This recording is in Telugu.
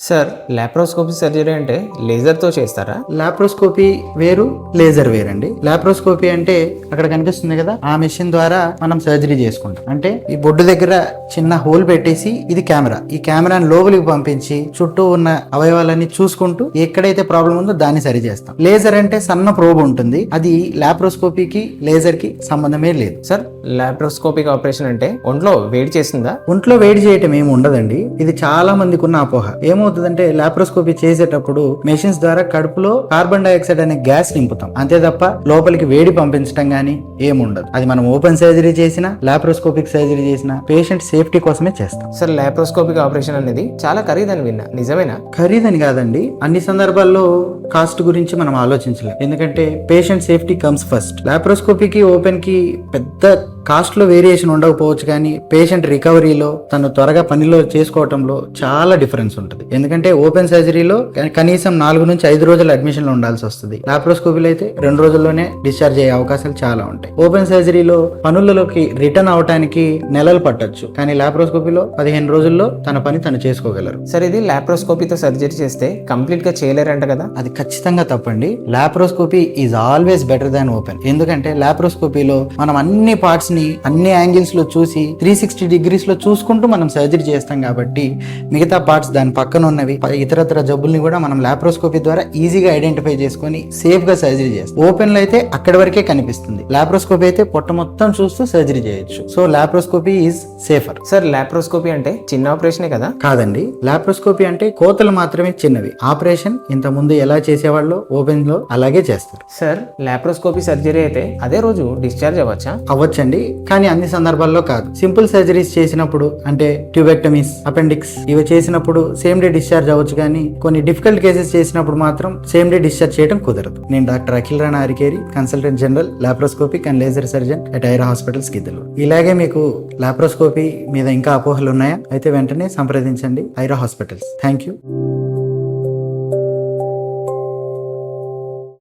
సార్ లాప్రోస్కోపీ సర్జరీ అంటే లేజర్తో చేస్తారా? లాప్రోస్కోపీ వేరు, లేజర్ వేరండి. లాప్రోస్కోపీ అంటే అక్కడ కనిపిస్తుంది కదా, ఆ మెషిన్ ద్వారా మనం సర్జరీ చేసుకుంటాం. అంటే ఈ బొడ్డు దగ్గర చిన్న హోల్ పెట్టేసి ఇది కెమెరా, ఈ కెమెరాని లోపలికి పంపించి చుట్టూ ఉన్న అవయవాలన్నీ చూసుకుంటూ ఎక్కడైతే ప్రాబ్లం ఉందో దాన్ని సరి చేస్తాం. లేజర్ అంటే సన్న ప్రోబ్ ఉంటుంది, అది లాప్రోస్కోపీకి లేజర్ కి సంబంధమే లేదు. సార్ లాప్రోస్కోపిక్ ఆపరేషన్ అంటే ఒంట్లో వేడి చేస్తుందా? ఒంట్లో వేడి చేయటం ఏమి ఉండదండి. ఇది చాలా మందికి ఉన్న అపోహ. ఏమవుతుందంటే లాప్రోస్కోపీ చేసేటప్పుడు మెషిన్స్ ద్వారా కడుపులో కార్బన్ డైఆక్సైడ్ అనే గ్యాస్ నింపుతాం, అంతే తప్ప లోపలికి వేడి పంపించడం గానీ ఏముండదు. అది మనం ఓపెన్ సర్జరీ చేసినా లాప్రోస్కోపిక్ సర్జరీ చేసినా పేషెంట్ సేఫ్టీ కోసమే చేస్తాం. సార్ లాప్రోస్కోపిక్ ఆపరేషన్ అనేది చాలా ఖరీదని విన్నా, నిజమేనా? ఖరీదని కాదండి, అన్ని సందర్భాల్లో కాస్ట్ గురించి మనం ఆలోచించలేం. ఎందుకంటే పేషెంట్ సేఫ్టీ కమ్స్ ఫస్ట్. లాప్రోస్కోపీకి ఓపెన్ కి పెద్ద కాస్ట్ లో వేరియేషన్ ఉండకపోవచ్చు, కానీ పేషెంట్ రికవరీలో తను త్వరగా పనిలో చేసుకోవటంలో చాలా డిఫరెన్స్ ఉంటుంది. ఎందుకంటే ఓపెన్ సర్జరీలో కనీసం 4 నుంచి 5 రోజులు అడ్మిషన్ లో ఉండాల్సి వస్తుంది. లాప్రోస్కోపీలో అయితే 2 రోజుల్లోనే డిశ్చార్జ్ అయ్యే అవకాశాలు చాలా ఉంటాయి. ఓపెన్ సర్జరీలో పనులలోకి రిటర్న్ అవడానికి నెలలు పట్టొచ్చు, కానీ లాప్రోస్కోపీలో 15 రోజుల్లో తన పని తను చేసుకోగలరు. సార్ ఇది లాప్రోస్కోపీతో సర్జరీ చేస్తే కంప్లీట్ గా చేయలేరంట కదా? అది ఖచ్చితంగా తప్పండి. Laparoscopy is always better than open. ఎందుకంటే లాప్రోస్కోపీలో మనం అన్ని పార్ట్స్ ని అన్ని యాంగిల్స్ లో చూసి 360 డిగ్రీస్ లో చూసుకుంటూ మనం సర్జరీ చేస్తాం, కాబట్టి మిగతా పార్ట్స్ దాని పక్కన ఉన్నవి ఇతరత్ర జబ్బుల్ని కూడా మనం లాప్రోస్కోపీ ద్వారా ఈజీగా ఐడెంటిఫై చేసుకొని సేఫ్ గా సర్జరీ చేస్తాం. ఓపెన్ లో అయితే అక్కడి వరకే కనిపిస్తుంది, లాప్రోస్కోపీ అయితే పొట్ట మొత్తం చూస్తూ సర్జరీ చేయొచ్చు. So laparoscopy is safer. Sir laparoscopy అంటే చిన్న ఆపరేషనే కదా? కాదండి, లాప్రోస్కోపీ అంటే కోతలు మాత్రమే చిన్నవి. ఆపరేషన్ ఇంత ముందు ఎలా చేసేవాళ్ళు ఓపెన్ లో అలాగే చేస్తారు. సార్ లాప్రోస్కోపీ సర్జరీ అయితే అదే రోజు డిశ్చార్జ్ అవ్వచ్చా? అవ్వచ్చండి, కానీ అన్ని సందర్భాల్లో కాదు. సింపుల్ సర్జరీస్ చేసినప్పుడు, అంటే ట్యూబెక్టమీస్, అపెండిక్స్ ఇవి చేసినప్పుడు సేమ్ డే డిశ్చార్జ్ అవ్వచ్చు, కానీ కొన్ని డిఫికల్ట్ కేసెస్ చేసినప్పుడు మాత్రం సేమ్ డే డిశ్చార్జ్ చేయడం కుదరదు. నేను doctor Akhil Rana Arikeri, consultant general laparoscopic and laser surgeon at Aira hospitals గిద్దలు. ఇలాగే మీకు లాప్రోస్కోపీ మీద ఇంకా అపోహలు ఉన్నాయా? అయితే వెంటనే సంప్రదించండి ఐరా హాస్పిటల్స్. Thank you.